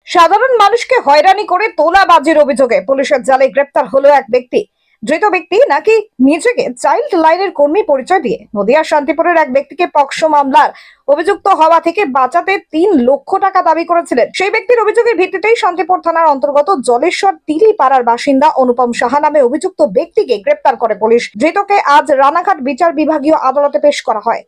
সাধারণ মানুষকে হয়রানি করে তোলাবাজির অভিযোগে পুলিশের জালে গ্রেপ্তার হলো এক ব্যক্তি। ধৃত ব্যক্তি নাকি নিজেকে চাইল্ড লাইনের কর্মী পরিচয় দিয়ে নদিয়া শান্তিপুরের এক ব্যক্তিকে পক্সো মামলার অভিযুক্ত হওয়া থেকে বাঁচাতে 3 লক্ষ টাকা দাবি করেছিলেন। সেই ব্যক্তির অভিযোগের ভিত্তিতেই শান্তিপুর থানার অন্তর্গত জলেশ্বর তিলি পাড়ার বাসিন্দা অনুপম সাহা নামে অভিযুক্ত ব্যক্তিকে গ্রেপ্তার করে পুলিশ। ধৃতকে আজ রানাঘাট বিচার বিভাগীয় আদালতে পেশ করা হয়।